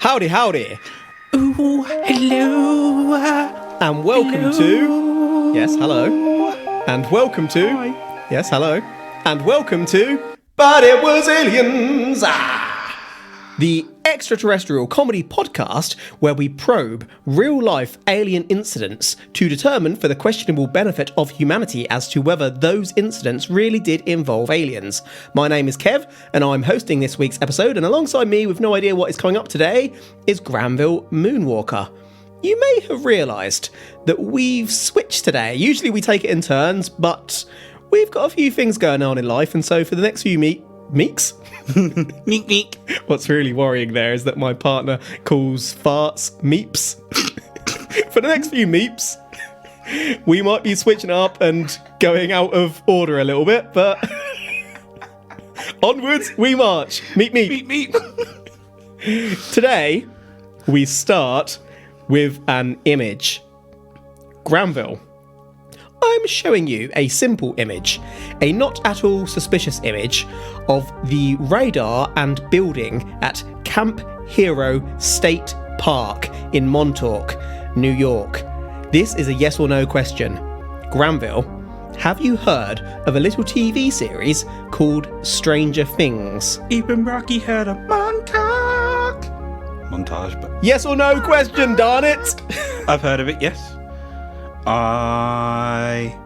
Howdy, howdy. Ooh, hello. And welcome to... Yes, hello. And welcome to... Hi. Yes, hello. And welcome to... But It Was Aliens! The extraterrestrial comedy podcast where we probe real-life alien incidents to determine for the questionable benefit of humanity as to whether those incidents really did involve aliens. My name is Kev, and I'm hosting this week's episode, and alongside me, with no idea what is coming up today, is Granville Moonwalker. You may have realised that we've switched today. Usually we take it in turns, but we've got a few things going on in life, and so for the next few meeks? Meek, meek. What's really worrying there is that my partner calls farts meeps. For the next few meeps, we might be switching up and going out of order a little bit, but onwards we march. Meep, meep. Meek, meek. Today, we start with an image. Granville, I'm showing you a simple image, a not at all suspicious image of the radar and building at Camp Hero State Park in Montauk, New York. This is a yes or no question. Granville, have you heard of a little TV series called Stranger Things? Even Rocky had a Montauk. Montage, but Yes or no question, darn it! I've heard of it, yes. I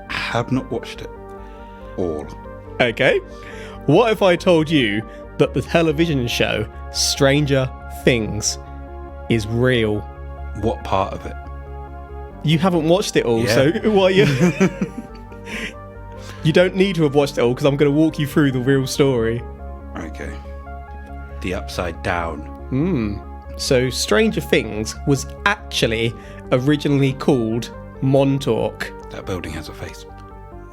have not watched it all. Okay. What if I told you that the television show Stranger Things is real? What part of it? You haven't watched it all, Yeah. so why are you... You don't need to have watched it all because I'm going to walk you through the real story. Okay. The Upside Down. So Stranger Things was actually originally called Montauk. That building has a face.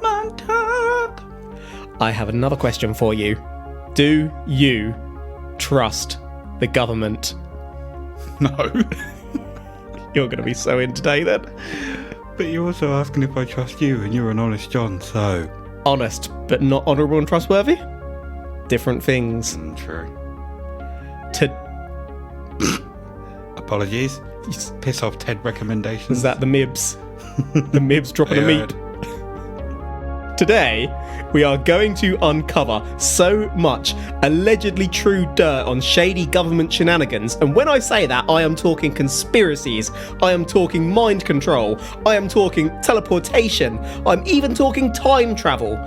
Montauk. I have another question for you. Do you trust the government? No. You're going to be so in today then. But you're also asking if I trust you, and you're an honest John, so... Honest, but not honourable and trustworthy? Different things. True. Apologies. Piss off TED recommendations. Is that the Mibs? The Mibs dropping a meep. Today, we are going to uncover so much allegedly true dirt on shady government shenanigans. And when I say that, I am talking conspiracies. I am talking mind control. I am talking teleportation. I'm even talking time travel.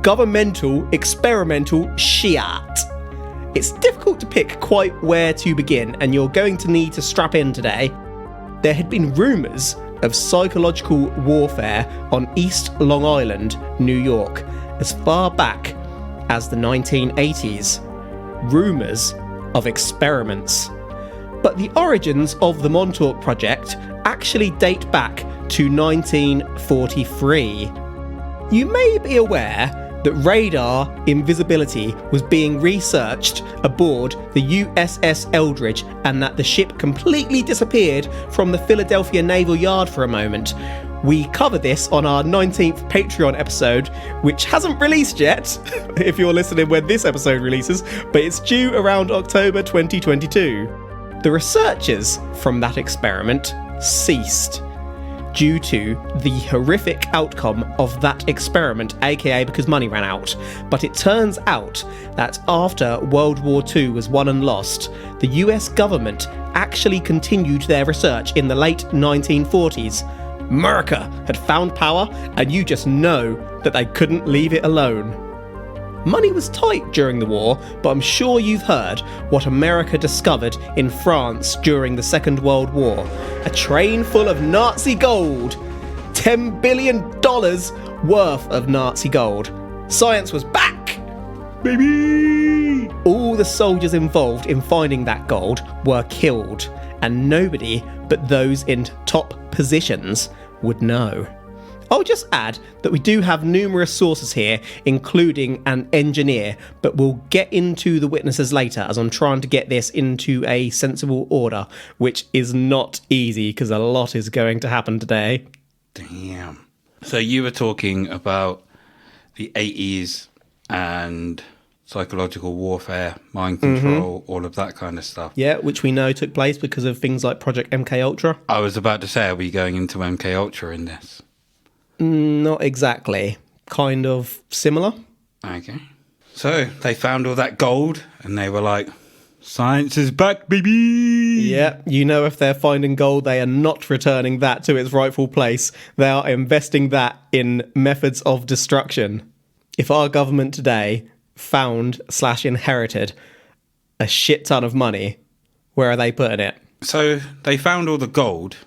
Governmental, experimental shit. It's difficult to pick quite where to begin, and you're going to need to strap in today. There had been rumours of psychological warfare on East Long Island, New York, as far back as the 1980s. Rumours of experiments. But the origins of the Montauk Project actually date back to 1943. You may be aware that radar invisibility was being researched aboard the USS Eldridge, and that the ship completely disappeared from the Philadelphia Naval Yard for a moment. We cover this on our 19th Patreon episode, which hasn't released yet, if you're listening when this episode releases, but it's due around October 2022. The researchers from that experiment ceased due to the horrific outcome of that experiment, aka because money ran out. But it turns out that after World War II was won and lost, the US government actually continued their research in the late 1940s. America had found power, and you just know that they couldn't leave it alone. Money was tight during the war, but I'm sure you've heard what America discovered in France during the Second World War. A train full of Nazi gold. $10 billion worth of Nazi gold. Science was back! Baby! All the soldiers involved in finding that gold were killed, and nobody but those in top positions would know. I'll just add that we do have numerous sources here, including an engineer, but we'll get into the witnesses later as I'm trying to get this into a sensible order, which is not easy because a lot is going to happen today. Damn. So you were talking about the 80s and psychological warfare, mind control, all of that kind of stuff. Yeah, which we know took place because of things like Project MK Ultra. I was about to say, are we going into MK Ultra in this? Not exactly. Kind of similar. Okay. So they found all that gold and they were like, science is back, baby! Yeah, you know if they're finding gold, they are not returning that to its rightful place. They are investing that in methods of destruction. If our government today found/inherited a shit ton of money, where are they putting it? So they found all the gold,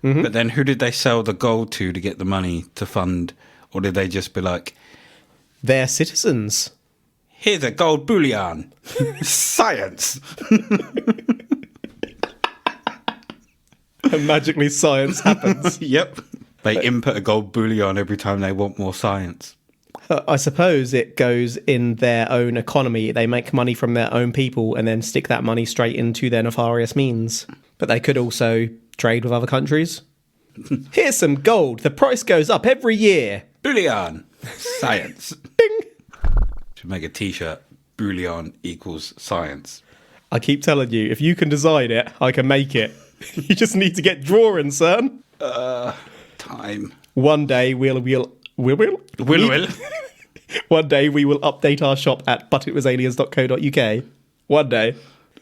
but then who did they sell the gold to get the money to fund? Or did they just be like, Their citizens. here's a gold bullion. Science. And magically science happens. Yep. They input a gold bullion every time they want more science. I suppose it goes in their own economy. They make money from their own people and then stick that money straight into their nefarious means. But they could also trade with other countries. Here's some gold. The price goes up every year. Bullion. Science. Ding. Should make a t-shirt. Bullion equals science. I keep telling you, if you can design it, I can make it. You just need to get drawing, son. Time. One day we'll One day we will update our shop at butitwasaliens.co.uk. One day.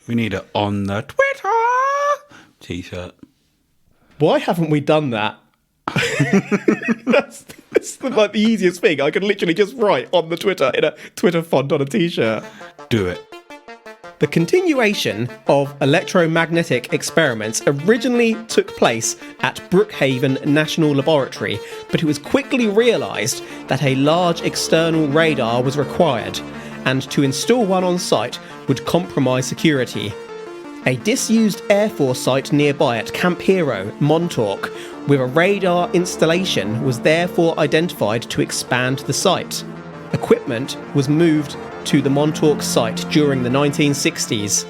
We need it on the Twitter t-shirt. Why haven't we done that? that's like the easiest thing. I can literally just write on the Twitter in a Twitter font on a t-shirt. Do it. The continuation of electromagnetic experiments originally took place at Brookhaven National Laboratory, but it was quickly realised that a large external radar was required, and to install one on site would compromise security. A disused Air Force site nearby at Camp Hero, Montauk, with a radar installation was therefore identified to expand the site. Equipment was moved to the Montauk site during the 1960s.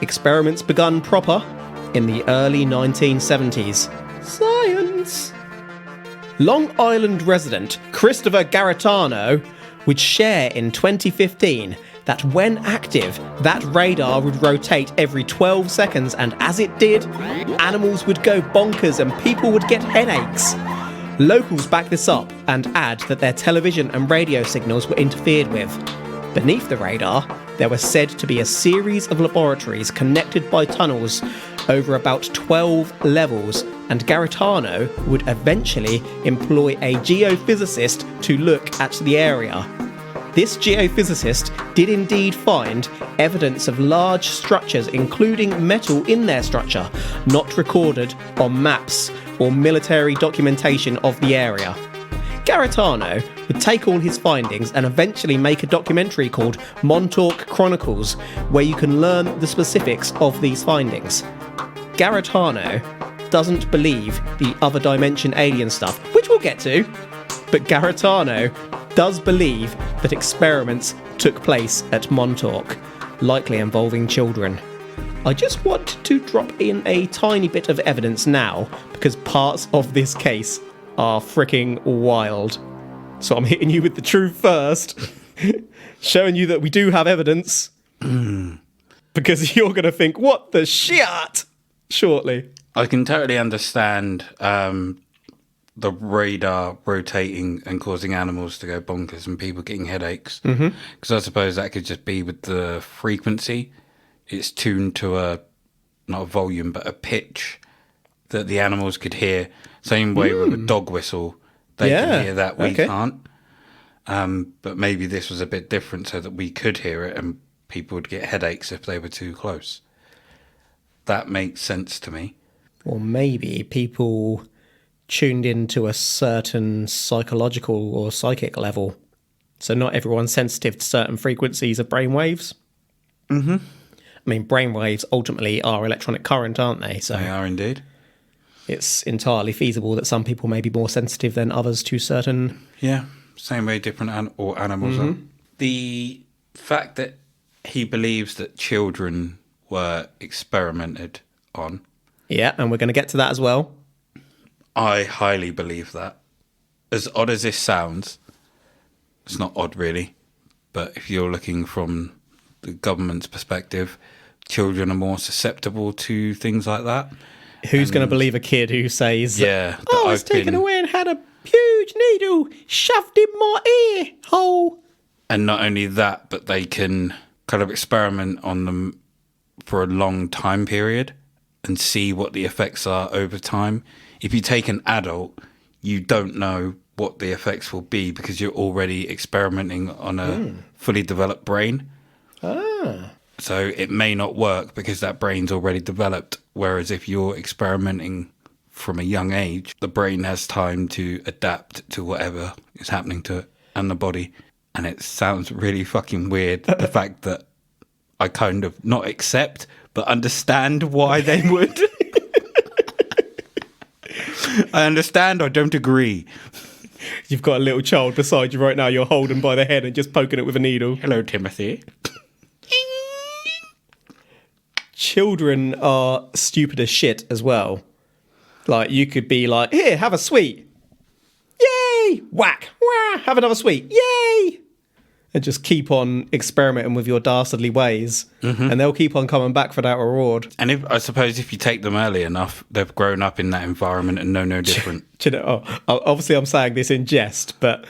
Experiments begun proper in the early 1970s. Science! Long Island resident Christopher Garetano would share in 2015 that when active, that radar would rotate every 12 seconds, and as it did, animals would go bonkers and people would get headaches. Locals back this up and add that their television and radio signals were interfered with. Beneath the radar, there was said to be a series of laboratories connected by tunnels over about 12 levels, and Garetano would eventually employ a geophysicist to look at the area. This geophysicist did indeed find evidence of large structures, including metal in their structure, not recorded on maps or military documentation of the area. Garetano would take all his findings and eventually make a documentary called Montauk Chronicles, where you can learn the specifics of these findings. Garetano doesn't believe the other dimension alien stuff, which we'll get to, but Garetano does believe that experiments took place at Montauk, likely involving children. I just want to drop in a tiny bit of evidence now, because parts of this case are freaking wild. So I'm hitting you with the truth first, showing you that we do have evidence, because you're going to think, what the shit, shortly. I can totally understand the radar rotating and causing animals to go bonkers and people getting headaches. Because I suppose that could just be with the frequency. It's tuned to not a volume, but a pitch that the animals could hear. Same way with a dog whistle. They can hear that, we can't. But maybe this was a bit different so that we could hear it and people would get headaches if they were too close. That makes sense to me. Or maybe people tuned into a certain psychological or psychic level. So not everyone's sensitive to certain frequencies of brainwaves. I mean, brainwaves ultimately are electronic current, aren't they? So They are indeed. it's entirely feasible that some people may be more sensitive than others to certain... Yeah, same way different animals are. The fact that he believes that children were experimented on. Yeah, and we're going to get to that as well. I highly believe that. As odd as this sounds, it's not odd really, But if you're looking from the government's perspective, children are more susceptible to things like that. Who's going to believe a kid who says, Yeah, "Oh, I was taken away and had a huge needle shoved in my ear hole"? And not only that, but they can kind of experiment on them for a long time period and see what the effects are over time. If you take an adult, you don't know what the effects will be because you're already experimenting on a fully developed brain. So it may not work because that brain's already developed. Whereas if you're experimenting from a young age, the brain has time to adapt to whatever is happening to it and the body. And it sounds really fucking weird, the fact that I kind of not accept, but understand why they would. I understand, I don't agree. You've got a little child beside you right now. You're holding by the head and just poking it with a needle. Hello, Timothy. Children are stupid as shit as well. Like, you could be like, "Here, have a sweet." Yay! Whack! Wah! Have another sweet. Yay! And just keep on experimenting with your dastardly ways. And they'll keep on coming back for that reward. And I suppose if you take them early enough, they've grown up in that environment and know no different. Do you know, obviously I'm saying this in jest, but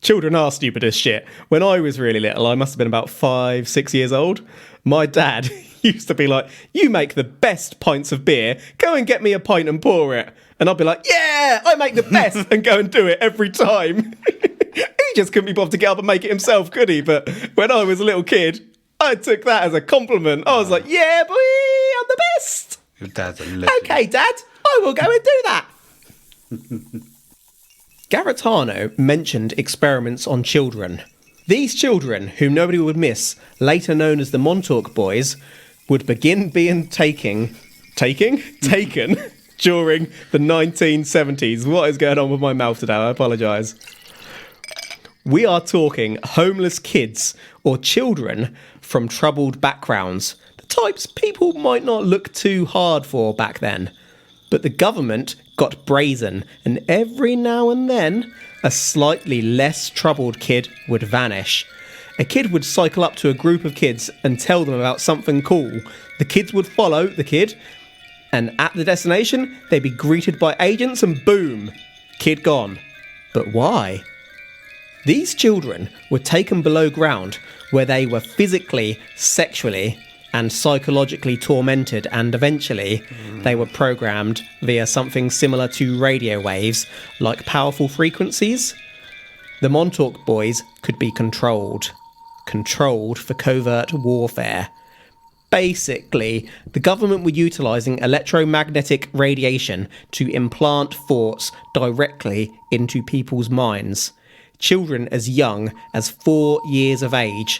children are stupid as shit. When I was really little, I must have been about 5, 6 years old. My dad used to be like, "You make the best pints of beer. Go and get me a pint and pour it." And I'd be like, "Yeah, I make the best," and go and do it every time. He just couldn't be bothered to get up and make it himself, could he? But when I was a little kid, I took that as a compliment. I was like, "Yeah, boy, I'm the best." Your dad's a legend. "Okay, Dad, I will go and do that." Garetano mentioned experiments on children. These children, whom nobody would miss, later known as the Montauk Boys, would begin being taken during the 1970s. What is going on with my mouth today? I apologise. We are talking homeless kids or children from troubled backgrounds, the types people might not look too hard for back then. But the government got brazen, and every now and then a slightly less troubled kid would vanish. A kid would cycle up to a group of kids and tell them about something cool. The kids would follow the kid, and at the destination, they'd be greeted by agents and boom, kid gone. But why? These children were taken below ground where they were physically, sexually, and psychologically tormented, and eventually they were programmed via something similar to radio waves, like powerful frequencies. The Montauk Boys could be controlled for covert warfare. Basically, the government were utilising electromagnetic radiation to implant thoughts directly into people's minds. Children as young as 4 years of age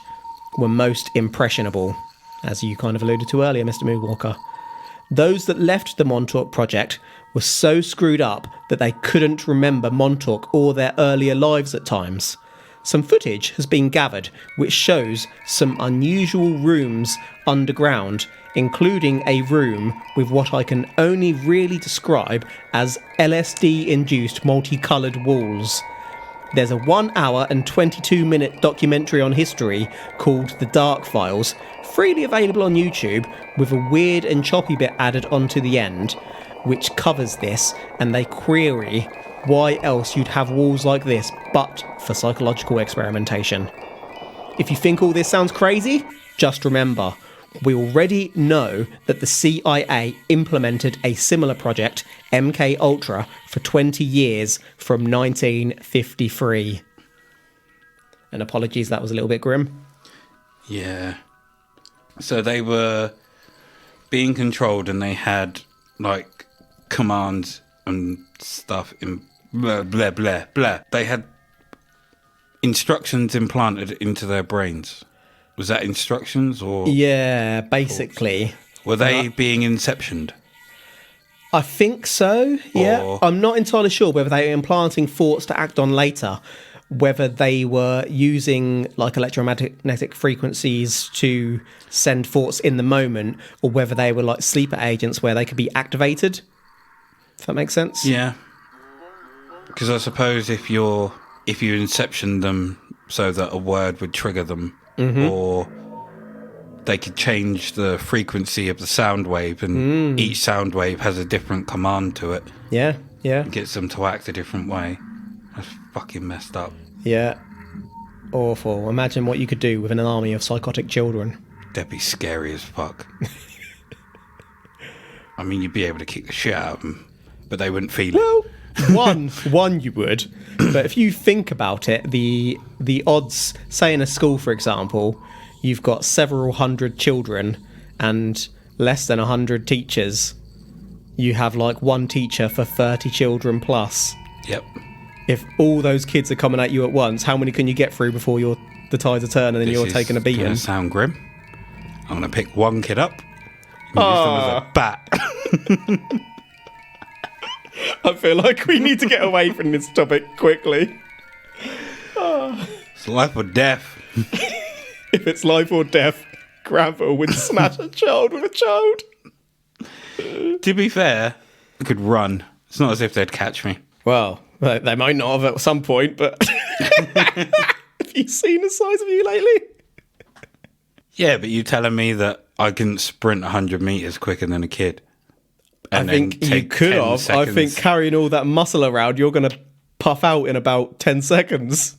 were most impressionable, as you kind of alluded to earlier, Mr. Moonwalker. Those that left the Montauk project were so screwed up that they couldn't remember Montauk or their earlier lives at times. Some footage has been gathered which shows some unusual rooms underground, including a room with what I can only really describe as LSD-induced multicoloured walls. There's a 1 hour and 22-minute documentary on history called The Dark Files, freely available on YouTube, with a weird and choppy bit added onto the end, which covers this, and they query why else you'd have walls like this but for psychological experimentation. If you think all this sounds crazy, just remember, we already know that the CIA implemented a similar project, MK Ultra, for 20 years from 1953. And apologies, that was a little bit grim. Yeah. So they were being controlled and they had, like, commands and stuff in blah, blah, blah, blah. They had instructions implanted into their brains. Was that instructions or... Yeah, basically. Were they being inceptioned? I think so, yeah. Or... I'm not entirely sure whether they were implanting thoughts to act on later, whether they were using like electromagnetic frequencies to send thoughts in the moment, or whether they were like sleeper agents where they could be activated. If that makes sense? Yeah. Because I suppose if you inception them so that a word would trigger them, or they could change the frequency of the sound wave, and each sound wave has a different command to it. Yeah. It gets them to act a different way. That's fucking messed up. Yeah. Awful. Imagine what you could do with an army of psychotic children. That'd be scary as fuck. I mean, you'd be able to kick the shit out of them, but they wouldn't feel it. One you would, but if you think about it, the odds, say in a school, for example, you've got several hundred children and less than 100 teachers. You have like one teacher for 30 children plus. Yep. If all those kids are coming at you at once, how many can you get through before the tides are turning and you're taking a beating? This is going to sound grim. I'm going to pick one kid up and use them as a bat. I feel like we need to get away from this topic quickly. It's life or death. If it's life or death, Grandpa would smash a child with a child. To be fair, I could run. It's not as if they'd catch me. Well, they might not have at some point, but have you seen the size of you lately? Yeah, but you telling me that I can sprint 100 metres quicker than a kid? I think you could have. Seconds. I think carrying all that muscle around, you're going to puff out in about 10 seconds.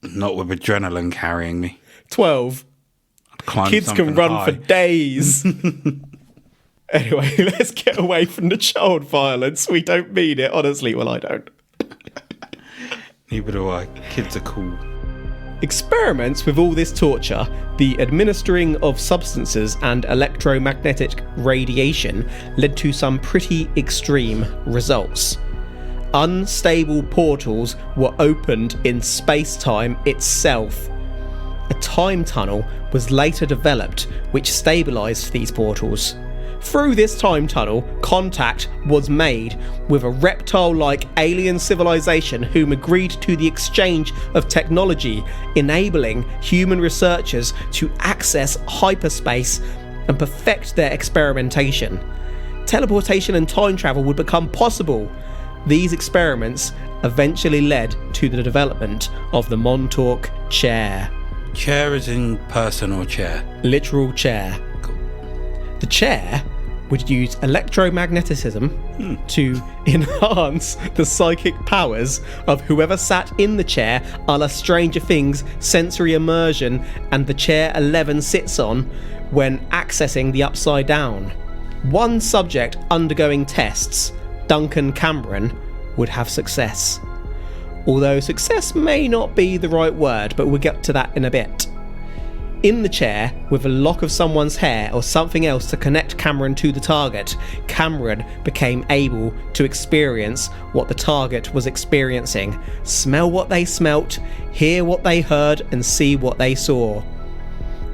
Not with adrenaline carrying me. 12. Kids can run for days. Anyway, let's get away from the child violence. We don't mean it, honestly. Well, I don't. Neither do I. Kids are cool. Experiments with all this torture, the administering of substances and electromagnetic radiation led to some pretty extreme results. Unstable portals were opened in space-time itself. A time tunnel was later developed which stabilised these portals. Through this time tunnel, contact was made with a reptile-like alien civilization whom agreed to the exchange of technology, enabling human researchers to access hyperspace and perfect their experimentation. Teleportation and time travel would become possible. These experiments eventually led to the development of the Montauk Chair. Chair as in person or chair? Literal chair. The chair would use electromagnetism to enhance the psychic powers of whoever sat in the chair, a la Stranger Things sensory immersion and the chair 11 sits on when accessing the Upside Down. One subject undergoing tests, Duncan Cameron, would have success. Although success may not be the right word, but we'll get to that in a bit. In the chair, with a lock of someone's hair or something else to connect Cameron to the target, Cameron became able to experience what the target was experiencing, smell what they smelt, hear what they heard, and see what they saw.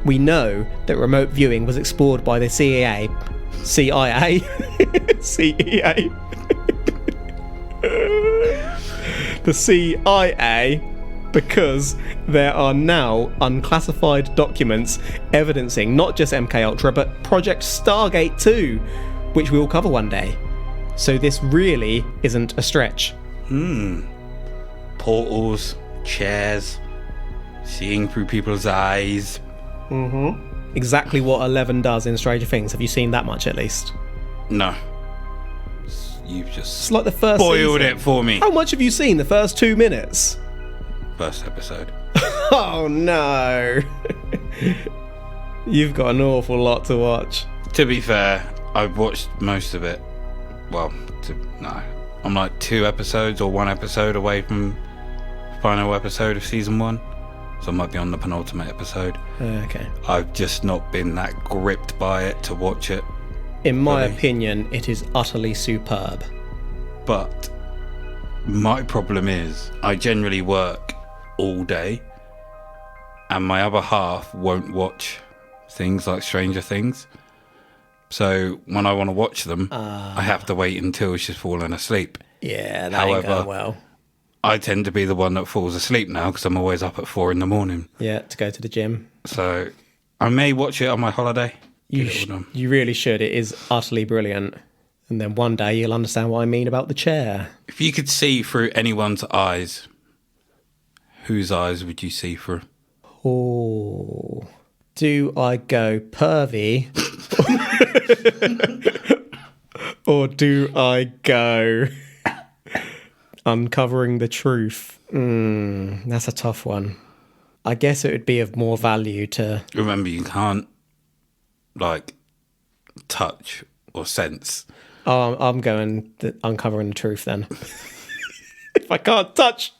We know that remote viewing was explored by the CIA. CIA? CEA? The CIA, because there are now unclassified documents evidencing not just MKUltra but Project Stargate 2, which we will cover one day. So this really isn't a stretch. Portals, chairs, seeing through people's eyes. Exactly what 11 does in Stranger Things. Have you seen that much at least? No. You've just It's like the first spoiled season. it for me. How much have you seen? The first 2 minutes? First episode. Oh no. You've got an awful lot to watch. To be fair, I've watched most of it. Well, no. I'm like 2 episodes or 1 episode away from final episode of season 1. So I might be on the penultimate episode. Okay. I've just not been that gripped by it to watch it. In my Really? opinion, it is utterly superb. But my problem is I generally work all day and my other half won't watch things like Stranger Things. So when I want to watch them, I have to wait until she's fallen asleep. Yeah, that ain't going well. I tend to be the one that falls asleep now because I'm always up at 4 a.m. Yeah, to go to the gym. So I may watch it on my holiday. You really should. It is utterly brilliant. And then one day you'll understand what I mean about the chair. If you could see through anyone's eyes Whose eyes would you see through? Oh, do I go pervy or do I go uncovering the truth? That's a tough one. I guess it would be of more value to... Remember, you can't, like, touch or sense. Oh, I'm going uncovering the truth then. If I can't touch...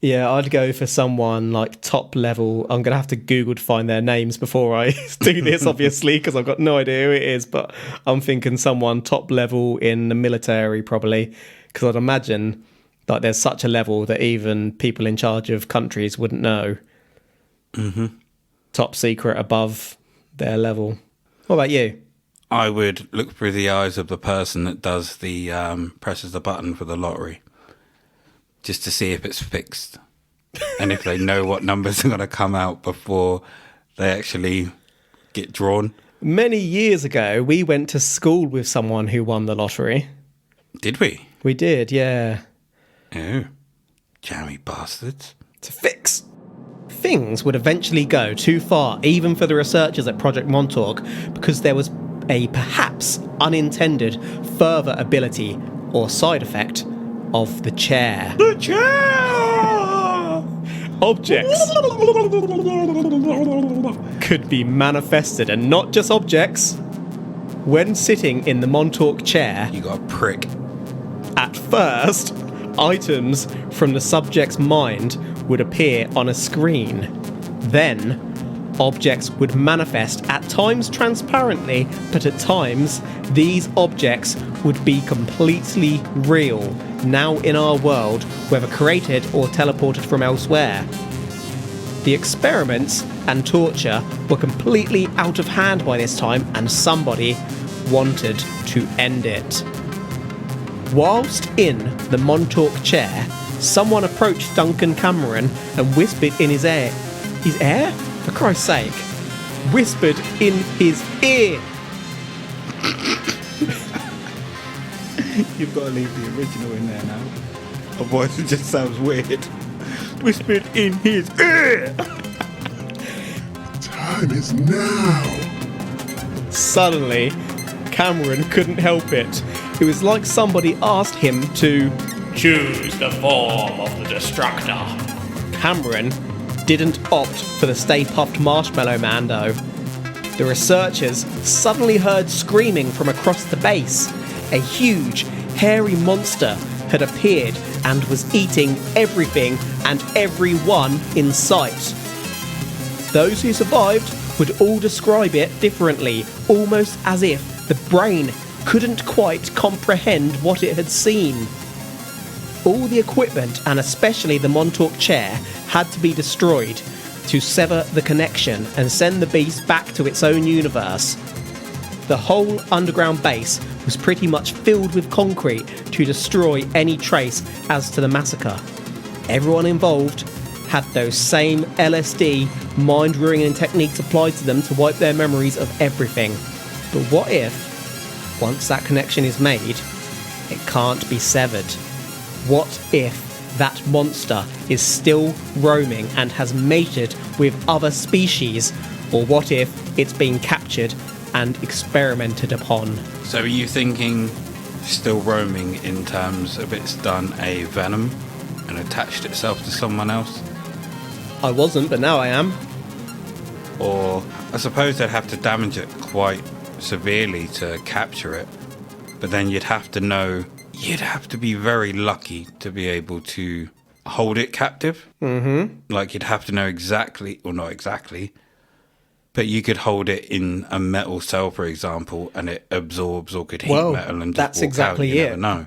Yeah, I'd go for someone like top level. I'm going to have to Google to find their names before I do this, obviously, because I've got no idea who it is. But I'm thinking someone top level in the military, probably, because I'd imagine like there's such a level that even people in charge of countries wouldn't know. Mm-hmm. Top secret above their level. What about you? I would look through the eyes of the person that does the presses the button for the lottery, just to see if it's fixed and if they know what numbers are going to come out before they actually get drawn. Many years ago, we went to school with someone who won the lottery. Did we? We did, yeah. Oh, jammy bastards. To fix. Things would eventually go too far, even for the researchers at Project Montauk, because there was a perhaps unintended further ability or side effect of the chair. The chair! Objects could be manifested, and not just objects. When sitting in the Montauk chair, You got a prick. at first, items from the subject's mind would appear on a screen. Then, objects would manifest, at times transparently, but at times these objects would be completely real, now in our world, whether created or teleported from elsewhere. The experiments and torture were completely out of hand by this time, and somebody wanted to end it. Whilst in the Montauk chair, someone approached Duncan Cameron and whispered in his ear. His ear? For Christ's sake. Whispered in his ear. You've got to leave the original in there now. Otherwise it just sounds weird. Whispered in his ear. Time is now. Suddenly, Cameron couldn't help it. It was like somebody asked him to choose the form of the destructor. Cameron didn't opt for the Stay Puft Marshmallow Man, though. The researchers suddenly heard screaming from across the base. A huge, hairy monster had appeared and was eating everything and everyone in sight. Those who survived would all describe it differently, almost as if the brain couldn't quite comprehend what it had seen. All the equipment, and especially the Montauk chair, had to be destroyed to sever the connection and send the beast back to its own universe. The whole underground base was pretty much filled with concrete to destroy any trace as to the massacre. Everyone involved had those same LSD, mind-ruining techniques applied to them to wipe their memories of everything. But what if, once that connection is made, it can't be severed? What if that monster is still roaming and has mated with other species? Or what if it's been captured and experimented upon? So are you thinking still roaming in terms of it's done a venom and attached itself to someone else? I wasn't, but now I am. Or I suppose they'd have to damage it quite severely to capture it. But then you'd have to know, you'd have to be very lucky to be able to hold it captive. Mm-hmm. Like you'd have to know exactly, or not exactly, but you could hold it in a metal cell, for example, and it absorbs or could heat metal and just that's walk exactly out. You it. never know.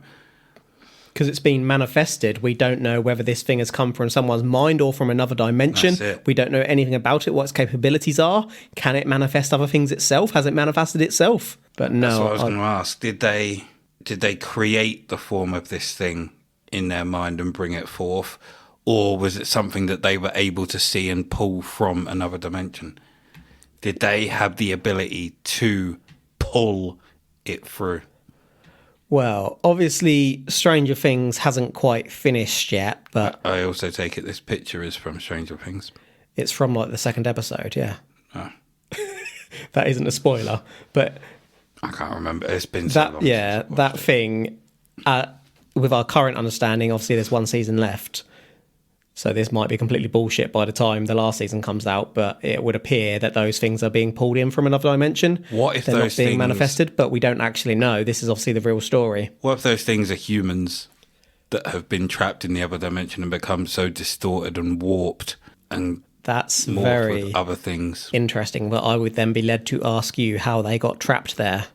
Because it's been manifested, we don't know whether this thing has come from someone's mind or from another dimension. That's it. We don't know anything about it, what its capabilities are. Can it manifest other things itself? Has it manifested itself? But no. That's what I was going to ask. Did they create the form of this thing in their mind and bring it forth? Or was it something that they were able to see and pull from another dimension? Did they have the ability to pull it through? Well, obviously, Stranger Things hasn't quite finished yet, but I also take it this picture is from Stranger Things. it's from like the second episode, yeah. Oh, That isn't a spoiler, but I can't remember. It's been so long. that thing, with our current understanding, obviously there's one season left. So this might be completely bullshit by the time the last season comes out, but it would appear that those things are being pulled in from another dimension. What if they're those not being things manifested? But we don't actually know. This is obviously the real story. What if those things are humans that have been trapped in the other dimension and become so distorted and warped and That's morphed very with other things? interesting. But I would then be led to ask you how they got trapped there.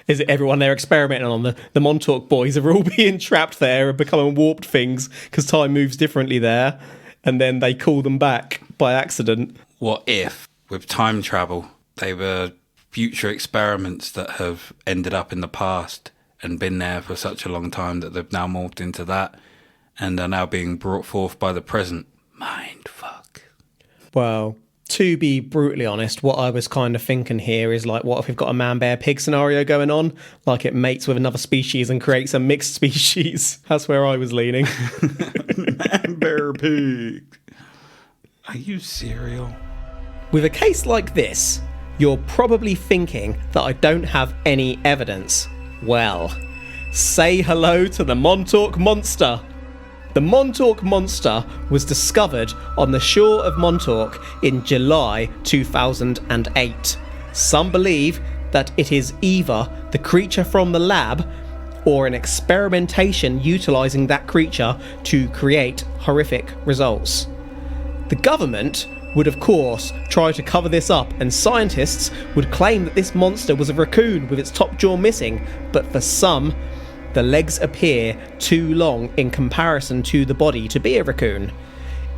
Is it everyone they're experimenting on? The Montauk Boys are all being trapped there and becoming warped things because time moves differently there, and then they call them back by accident. What if, with time travel, they were future experiments that have ended up in the past and been there for such a long time that they've now morphed into that and are now being brought forth by the present? Mindfuck. Well, to be brutally honest, what I was kind of thinking here is like, what if we've got a man-bear-pig scenario going on? Like it mates with another species and creates a mixed species. That's where I was leaning. Man-bear-pig. Are you serial? With a case like this, you're probably thinking that I don't have any evidence. Well, say hello to the Montauk Monster. The Montauk Monster was discovered on the shore of Montauk in July 2008. Some believe that it is either the creature from the lab or an experimentation utilising that creature to create horrific results. The government would of course try to cover this up, and scientists would claim that this monster was a raccoon with its top jaw missing, but for some, the legs appear too long in comparison to the body to be a raccoon.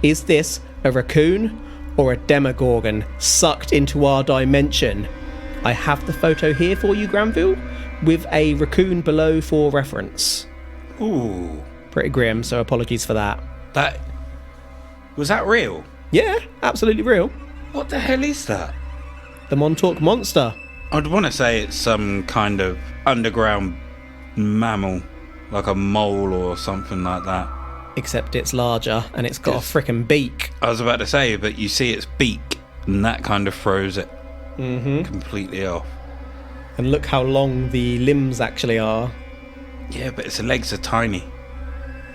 Is this a raccoon or a demogorgon sucked into our dimension? I have the photo here for you, Granville, with a raccoon below for reference. Ooh. Pretty grim, so apologies for that. Was that real? Yeah, absolutely real. What the hell is that? The Montauk Monster. I'd want to say it's some kind of underground mammal, like a mole or something like that. Except it's larger and it's got a frickin' beak. I was about to say, but you see its beak, and that kind of throws it completely off. And look how long the limbs actually are. Yeah, but its legs are tiny.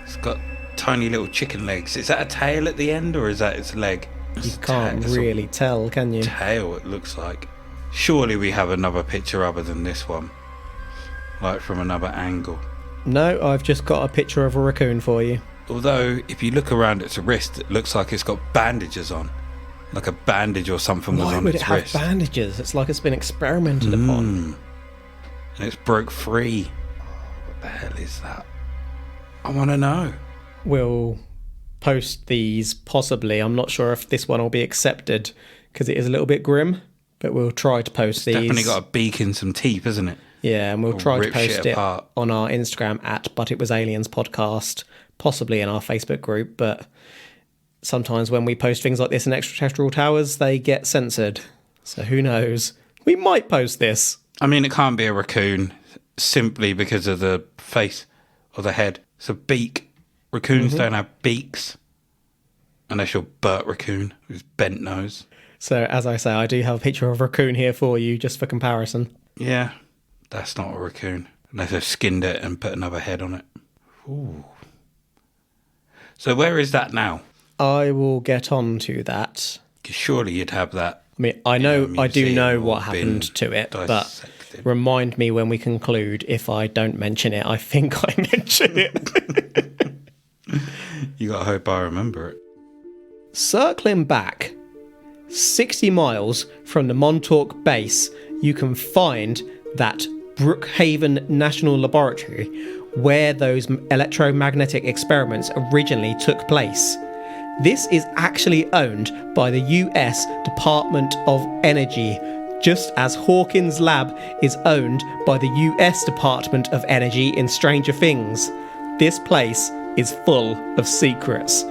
It's got tiny little chicken legs. Is that a tail at the end, or is that its leg? You can't really tell, can you? Tail, it looks like. Surely we have another picture other than this one, like from another angle. No, I've just got a picture of a raccoon for you. Although, if you look around its wrist, it looks like it's got bandages on. Like a bandage or something was Why on would its it have wrist. bandages? It's like it's been experimented upon. And it's broke free. What the hell is that? I want to know. We'll post these, possibly. I'm not sure if this one will be accepted because it is a little bit grim, but we'll try to post these. Definitely got a beak and some teeth, isn't it? Yeah, and we'll try to rip post shit it apart. on our Instagram at But It Was Aliens podcast, possibly in our Facebook group, but sometimes when we post things like this in Extraterrestrial Towers, they get censored. So who knows? We might post this. I mean, it can't be a raccoon simply because of the face or the head. It's a beak. Raccoons don't have beaks. Unless you're Bert Raccoon, who's bent nose. So as I say, I do have a picture of a raccoon here for you, just for comparison. Yeah, that's not a raccoon. Unless they've skinned it and put another head on it. Ooh. So where is that now? I will get on to that. 'Cause surely you'd have that. I mean, I do museum know or what happened to it, but dissected. remind me when we conclude if I don't mention it. I think I mention it. You gotta hope I remember it. Circling back 60 miles from the Montauk base, you can find that Brookhaven National Laboratory where those electromagnetic experiments originally took place. This is actually owned by the US Department of Energy, just as Hawkins' lab is owned by the US Department of Energy in Stranger Things. This place is full of secrets.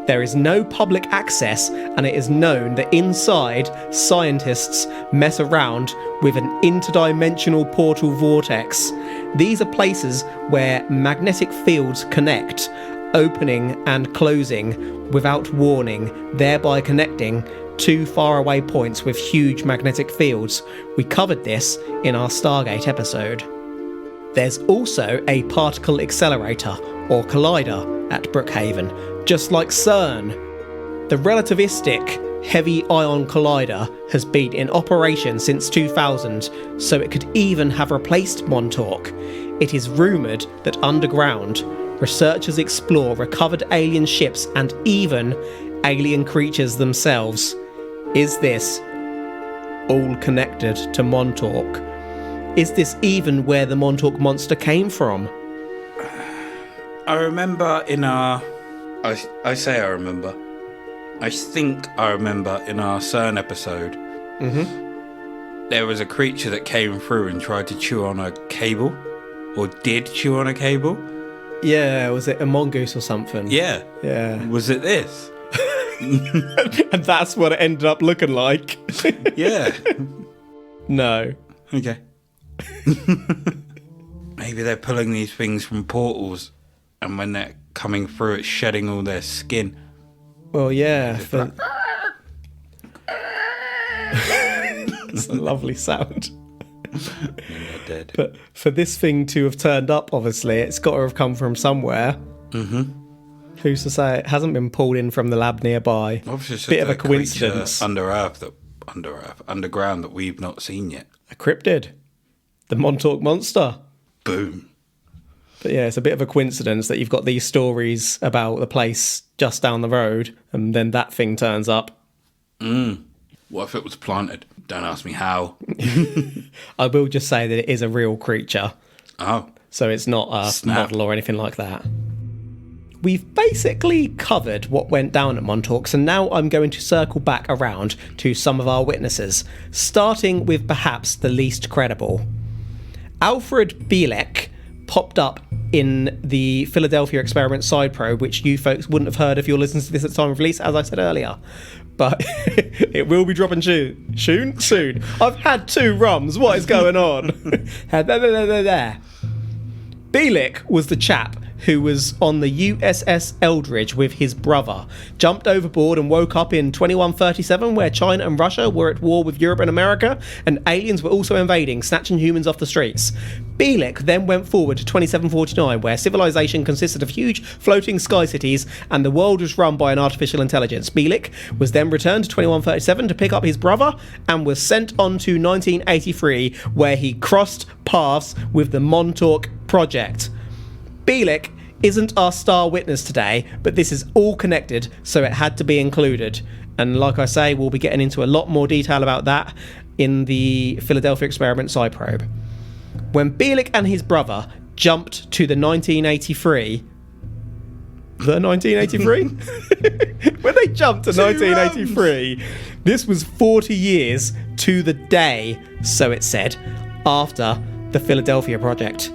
There is no public access, and it is known that inside, scientists mess around with an interdimensional portal vortex. These are places where magnetic fields connect, opening and closing without warning, thereby connecting two faraway points with huge magnetic fields. We covered this in our Stargate episode. There's also a particle accelerator, or collider, at Brookhaven, just like CERN. The relativistic heavy ion collider has been in operation since 2000, so it could even have replaced Montauk. It is rumoured that underground, researchers explore recovered alien ships and even alien creatures themselves. Is this all connected to Montauk? Is this even where the Montauk Monster came from? I remember in our... I say I remember. I think I remember in our CERN episode, there was a creature that came through and tried to chew on a cable, or did chew on a cable. Yeah, was it a mongoose or something? Yeah. Yeah. Was it this? And that's what it ended up looking like. Yeah. No. Okay. Maybe they're pulling these things from portals, and when they're coming through, it's shedding all their skin. Well, yeah. It's a lovely sound. And they're dead. But for this thing to have turned up, obviously, it's got to have come from somewhere. Who's to say it hasn't been pulled in from the lab nearby? Obviously, it's just Bit of a coincidence. Underground that we've not seen yet. A cryptid. The Montauk Monster. Boom. But yeah, it's a bit of a coincidence that you've got these stories about the place just down the road, and then that thing turns up. What if it was planted? Don't ask me how. I will just say that it is a real creature. Oh. So it's not a Snap. model or anything like that. We've basically covered what went down at Montauk, so now I'm going to circle back around to some of our witnesses, starting with perhaps the least credible. Alfred Bleick popped up in the Philadelphia experiment side probe, which you folks wouldn't have heard if you're listening to this at the time of release, as I said earlier. But it will be dropping soon. I've had 2 rums. What is going on? There. Bleick was the chap who was on the USS Eldridge with his brother, jumped overboard and woke up in 2137, where China and Russia were at war with Europe and America, and aliens were also invading, snatching humans off the streets. Bleick then went forward to 2749, where civilization consisted of huge floating sky cities and the world was run by an artificial intelligence. Bleick was then returned to 2137 to pick up his brother and was sent on to 1983, where he crossed paths with the Montauk Project. Bleick isn't our star witness today, but this is all connected, so it had to be included. And like I say, we'll be getting into a lot more detail about that in the Philadelphia experiment side probe. When Bleick and his brother jumped to the 1983... The 1983? When they jumped to 1983, this was 40 years to the day, so it said, after the Philadelphia Project.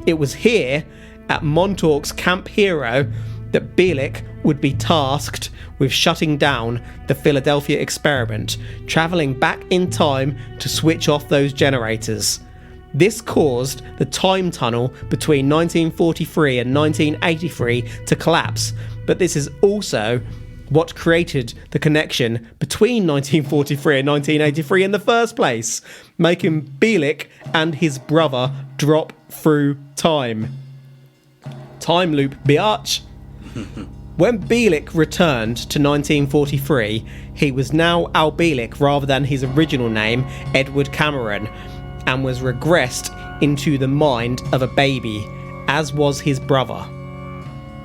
It was here, at Montauk's Camp Hero, that Bleick would be tasked with shutting down the Philadelphia experiment, travelling back in time to switch off those generators. This caused the time tunnel between 1943 and 1983 to collapse, but this is also what created the connection between 1943 and 1983 in the first place, making Bleick and his brother drop through time. Time loop, biatch. When Bleick returned to 1943, he was now Al Bleick rather than his original name, Edward Cameron, and was regressed into the mind of a baby, as was his brother.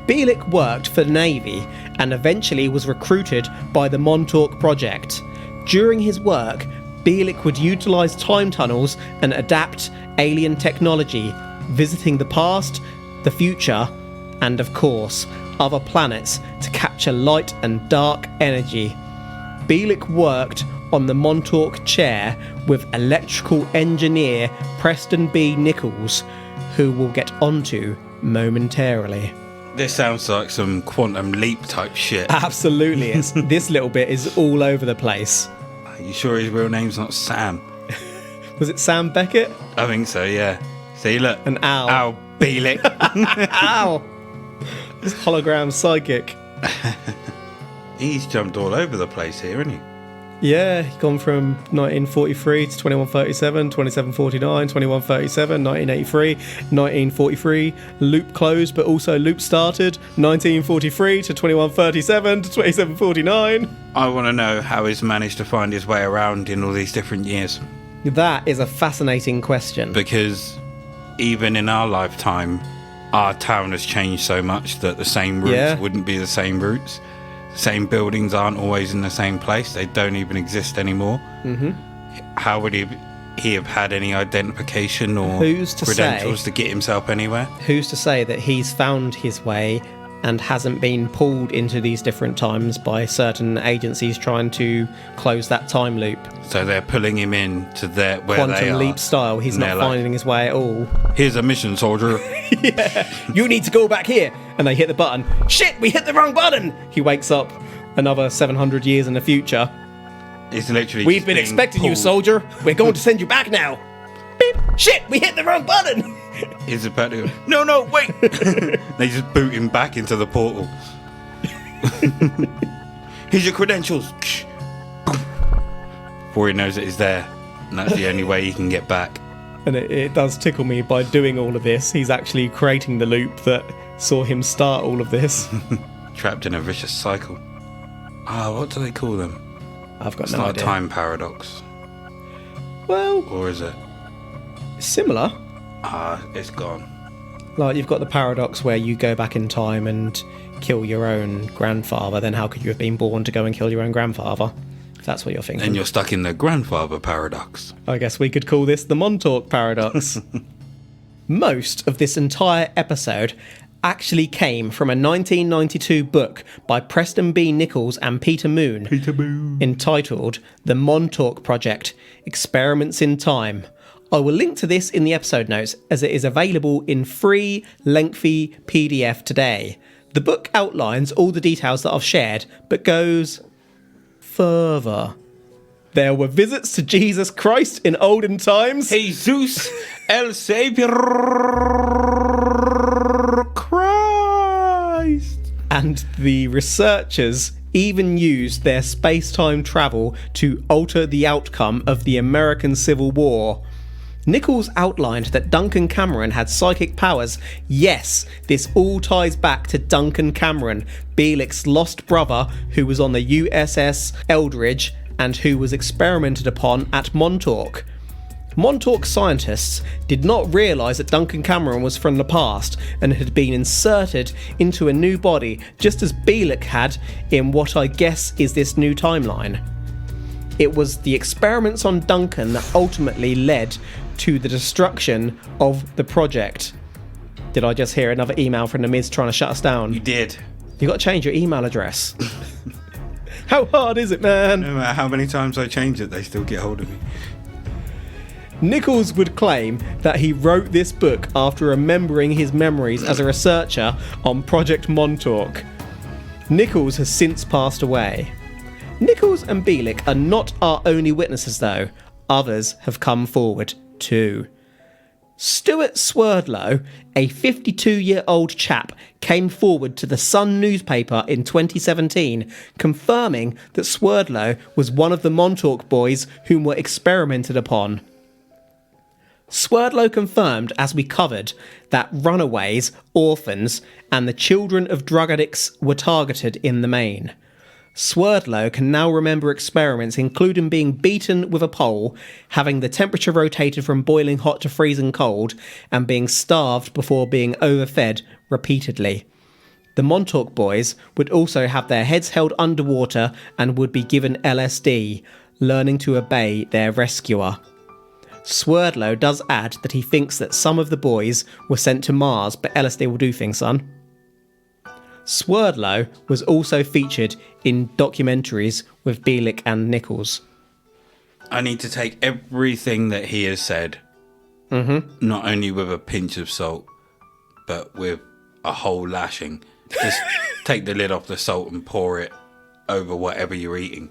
Bleick worked for the Navy and eventually was recruited by the Montauk Project. During his work, Bleick would utilise time tunnels and adapt alien technology, visiting the past, the future, and of course, other planets to capture light and dark energy. Bleick worked on the Montauk Chair with electrical engineer Preston B. Nichols, who we'll get onto momentarily. This sounds like some Quantum Leap type shit. Absolutely. This little bit is all over the place. Are you sure his real name's not Sam? Was it Sam Beckett? I think so, yeah. See, look. An owl. Ow, Bleick. Ow! This hologram psychic. He's jumped all over the place here, hasn't he? Yeah, he's gone from 1943 to 2137, 2749, 2137, 1983, 1943, loop closed but also loop started, 1943 to 2137 to 2749. I want to know how he's managed to find his way around in all these different years. That is a fascinating question. Because even in our lifetime, our town has changed so much that the same routes wouldn't be the same routes. Same buildings aren't always in the same place. They don't even exist anymore. Mm-hmm. How would he have had any identification or credentials to get himself anywhere? Who's to say that he's found his way and hasn't been pulled into these different times by certain agencies trying to close that time loop? So they're pulling him in to where they are. Quantum leap style. He's not finding his way at all. Here's a mission, soldier. Yeah, you need to go back here. And they hit the button. Shit, we hit the wrong button. He wakes up another 700 years in the future. It's literally. We've been expecting you, soldier. We're going to send you back now. Beep. Shit, we hit the wrong button. He's about to go, no, wait. They just boot him back into the portal. Here's your credentials. Before he knows it, he's there. And that's the only way he can get back. And it does tickle me by doing all of this. He's actually creating the loop that saw him start all of this. Trapped in a vicious cycle. What do they call them? I've got it's no not idea. A time paradox. Well, or is it? Similar. It's gone. Like, you've got the paradox where you go back in time and kill your own grandfather, then how could you have been born to go and kill your own grandfather? If that's what you're thinking. And you're stuck in the grandfather paradox. I guess we could call this the Montauk paradox. Most of this entire episode actually came from a 1992 book by Preston B. Nichols and Peter Moon entitled The Montauk Project, Experiments in Time. I will link to this in the episode notes as it is available in free, lengthy PDF today. The book outlines all the details that I've shared, but goes further. There were visits to Jesus Christ in olden times. Jesus el Savior Christ. And the researchers even used their space-time travel to alter the outcome of the American Civil War. Nichols outlined that Duncan Cameron had psychic powers. Yes, this all ties back to Duncan Cameron, Bleick's lost brother who was on the USS Eldridge and who was experimented upon at Montauk. Montauk scientists did not realise that Duncan Cameron was from the past and had been inserted into a new body just as Bleick had in what I guess is this new timeline. It was the experiments on Duncan that ultimately led to the destruction of the project. Did I just hear another email from the Miz trying to shut us down? You did. You got to change your email address. How hard is it, man? No matter how many times I change it, they still get hold of me. Nichols would claim that he wrote this book after remembering his memories as a researcher on Project Montauk. Nichols has since passed away. Nichols and Bleick are not our only witnesses though. Others have come forward too. Stuart Swerdlow, a 52-year-old chap, came forward to the Sun newspaper in 2017, confirming that Swerdlow was one of the Montauk Boys whom were experimented upon. Swerdlow confirmed, as we covered, that runaways, orphans, and the children of drug addicts were targeted in the main. Swerdlow can now remember experiments including being beaten with a pole, having the temperature rotated from boiling hot to freezing cold, and being starved before being overfed repeatedly. The Montauk Boys would also have their heads held underwater and would be given LSD, learning to obey their rescuer. Swerdlow does add that he thinks that some of the boys were sent to Mars, but LSD will do things, son. Swerdlow was also featured in documentaries with Bleick and Nichols. I need to take everything that he has said, not only with a pinch of salt, but with a whole lashing. Just take the lid off the salt and pour it over whatever you're eating.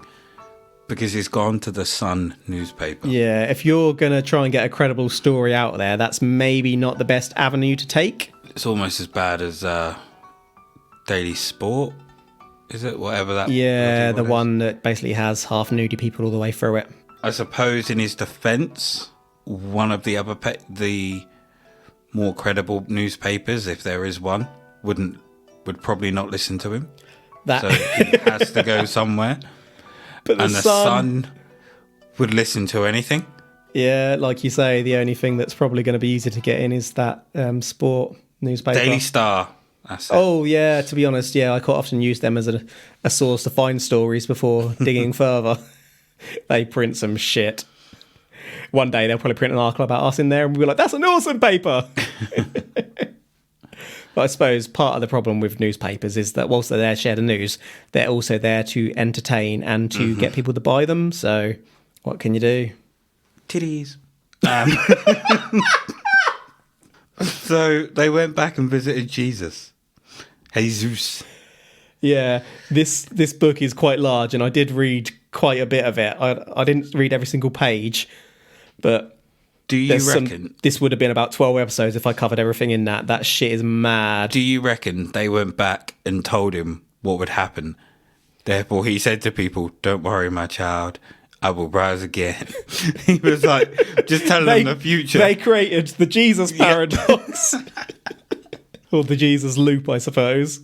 Because it's gone to the Sun newspaper. Yeah, if you're going to try and get a credible story out there, that's maybe not the best avenue to take. It's almost as bad as Daily Sport, is it? Whatever that. Yeah, the is. one that basically has half nudie people all the way through it. I suppose in his defence, one of the other the more credible newspapers, if there is one, would probably not listen to him. So he has to go somewhere. But the Sun would listen to anything. Yeah, like you say, the only thing that's probably going to be easy to get in is that sport newspaper. Daily Star. That's it. Oh, yeah, to be honest, yeah, I quite often use them as a source to find stories before digging further. They print some shit. One day they'll probably print an article about us in there and we'll be like, that's an awesome paper! But I suppose part of the problem with newspapers is that whilst they're there to share the news, they're also there to entertain and to get people to buy them. So what can you do? Titties. So they went back and visited Jesus. Jesus. Yeah, this book is quite large and I did read quite a bit of it. I didn't read every single page, but... Do you reckon... this would have been about 12 episodes if I covered everything in that. That shit is mad. Do you reckon they went back and told him what would happen? Therefore, he said to people, don't worry, my child, I will rise again. He was like, just telling them the future. They created the Jesus paradox. Or the Jesus loop, I suppose.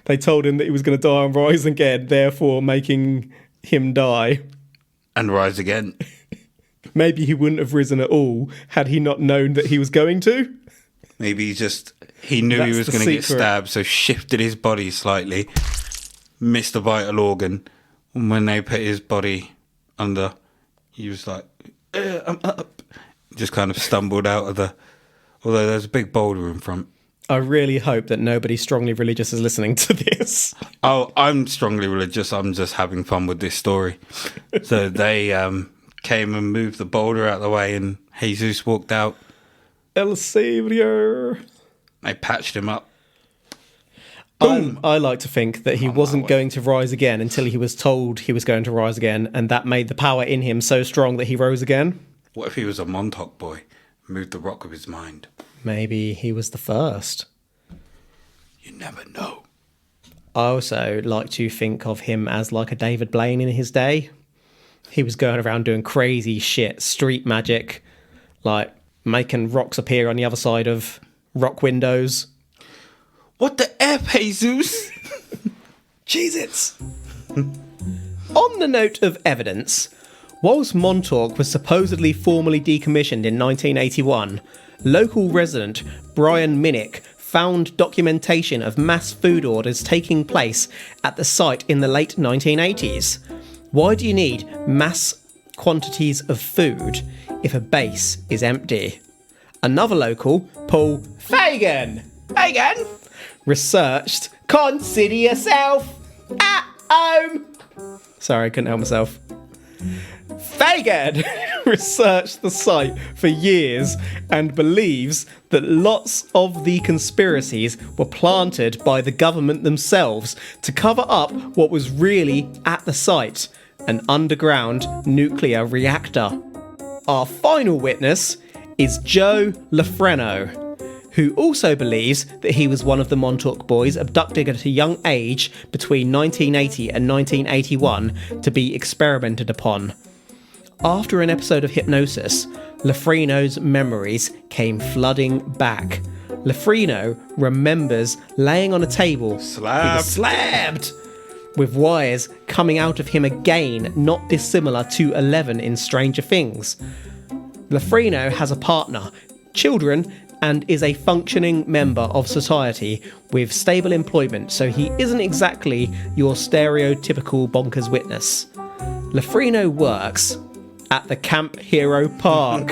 They told him that he was going to die and rise again, therefore making him die. And rise again. Maybe he wouldn't have risen at all had he not known that he was going to. Maybe he knew he was going to get stabbed, so shifted his body slightly, missed a vital organ, and when they put his body under, he was like, I'm up. Just kind of stumbled out of although there's a big boulder in front. I really hope that nobody strongly religious is listening to this. Oh, I'm strongly religious. I'm just having fun with this story. So they came and moved the boulder out of the way, and Jesus walked out. El Savior. They patched him up. Boom! I like to think that he wasn't going to rise again until he was told he was going to rise again, and that made the power in him so strong that he rose again. What if he was a Montauk boy, moved the rock of his mind? Maybe he was the first. You never know. I also like to think of him as like a David Blaine in his day. He was going around doing crazy shit, street magic, like making rocks appear on the other side of rock windows. What the F, Jesus? Cheez-Its! On the note of evidence, whilst Montauk was supposedly formally decommissioned in 1981, local resident Brian Minnick found documentation of mass food orders taking place at the site in the late 1980s. Why do you need mass quantities of food if a base is empty? Another local, Paul Fagan, researched, consider yourself at home. Sorry, I couldn't help myself. Fagan researched the site for years and believes that lots of the conspiracies were planted by the government themselves to cover up what was really at the site, an underground nuclear reactor. Our final witness is Joe Lafreno, who also believes that he was one of the Montauk Boys abducted at a young age between 1980 and 1981 to be experimented upon. After an episode of hypnosis, Lafreno's memories came flooding back. Lafreno remembers laying on a table, slabbed, with wires coming out of him again, not dissimilar to 11 in Stranger Things. Lafreno has a partner, children, and is a functioning member of society with stable employment, so he isn't exactly your stereotypical bonkers witness. Lafreno works at the Camp Hero Park.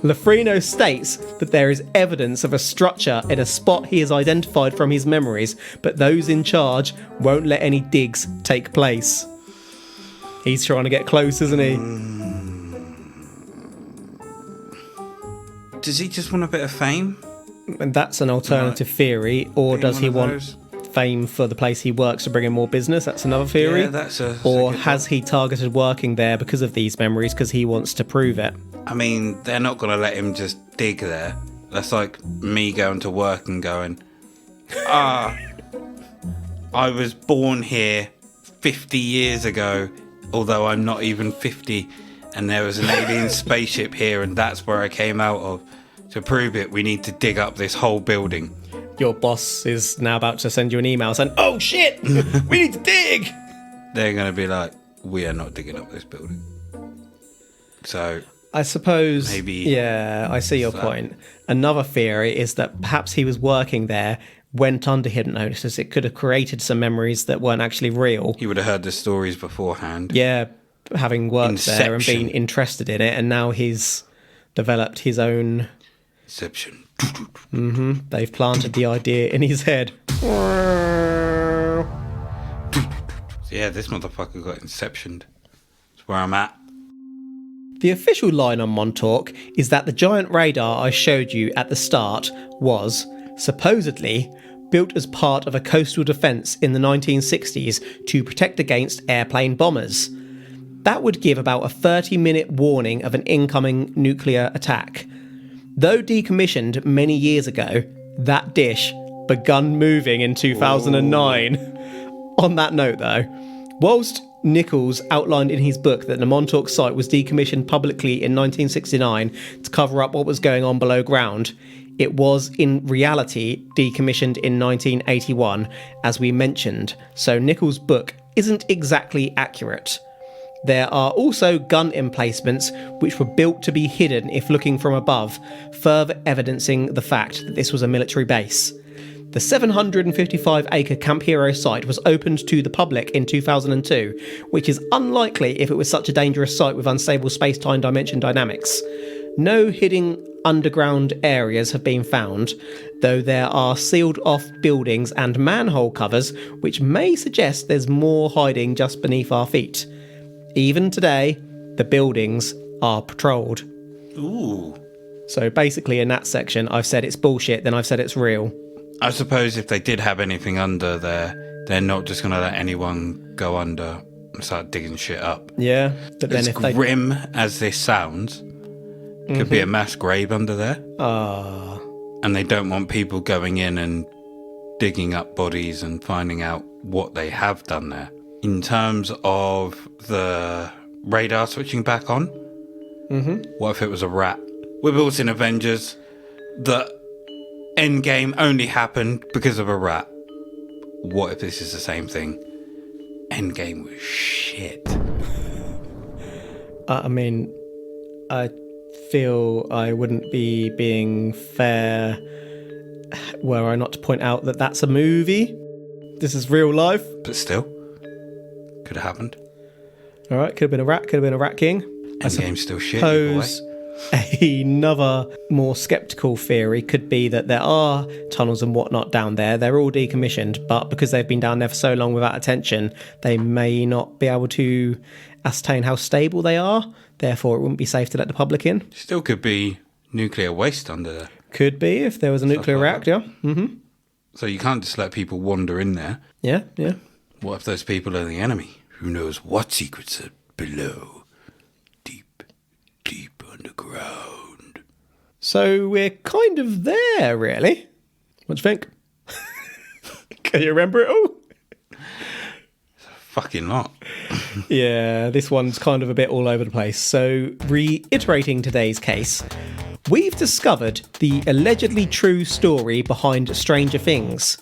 Lafreno states that there is evidence of a structure in a spot he has identified from his memories, but those in charge won't let any digs take place. He's trying to get close, isn't he? Does he just want a bit of fame? And that's an alternative theory. Or Being does one he of want those. fame for the place he works to bring in more business? That's another theory. Yeah, that's a Or good has he targeted working there because of these memories, because he wants to prove it? I mean, they're not going to let him just dig there. That's like me going to work and going, I was born here 50 years ago, although I'm not even 50, and there was an alien spaceship here, and that's where I came out of. To prove it, we need to dig up this whole building. Your boss is now about to send you an email saying, "Oh shit, we need to dig." They're going to be like, we are not digging up this building. So I suppose, maybe yeah, I see your point. Another theory is that perhaps he was working there, went under hypnosis. It could have created some memories that weren't actually real. he would have heard the stories beforehand. Yeah, having worked there and Inception. been interested in it, and now he's developed his own. Inception. They've planted the idea in his head. Yeah, this motherfucker got inceptioned. That's where I'm at. The official line on Montauk is that the giant radar I showed you at the start was, supposedly, built as part of a coastal defence in the 1960s to protect against airplane bombers. That would give about a 30-minute warning of an incoming nuclear attack. Though decommissioned many years ago, that dish begun moving in 2009. On that note, though, whilst Nichols outlined in his book that the Montauk site was decommissioned publicly in 1969 to cover up what was going on below ground, it was in reality decommissioned in 1981, as we mentioned, so Nichols' book isn't exactly accurate. There are also gun emplacements which were built to be hidden if looking from above, further evidencing the fact that this was a military base. The 755-acre Camp Hero site was opened to the public in 2002, which is unlikely if it was such a dangerous site with unstable space-time dimension dynamics. No hidden underground areas have been found, though there are sealed-off buildings and manhole covers which may suggest there's more hiding just beneath our feet. Even today, the buildings are patrolled. Ooh. So basically in that section, I've said it's bullshit, then I've said it's real. I suppose if they did have anything under there, they're not just going to let anyone go under and start digging shit up. Yeah, but then As if they... grim as this sounds, could be a mass grave under there. And they don't want people going in and digging up bodies and finding out what they have done there. In terms of the radar switching back on, what if it was a rat? We've all seen Avengers. The Endgame only happened because of a rat. What if this is the same thing? Endgame was shit. I mean, I feel I wouldn't be being fair were I not to point out that that's a movie. This is real life. But still, could have happened. All right, could have been a rat, could have been a rat king. Endgame's still shit, you boy. Suppose another more sceptical theory could be that there are tunnels and whatnot down there. They're all decommissioned, but because they've been down there for so long without attention, they may not be able to ascertain how stable they are. Therefore, it wouldn't be safe to let the public in. Still could be nuclear waste under there. Could be if there was a nuclear like reactor. So you can't just let people wander in there. Yeah, yeah. What if those people are the enemy? Who knows what secrets are below? Deep, deep underground. So we're kind of there, really. What do you think? Can you remember it all? Fucking lot. Yeah, this one's kind of a bit all over the place. So, reiterating today's case, we've discovered the allegedly true story behind Stranger Things.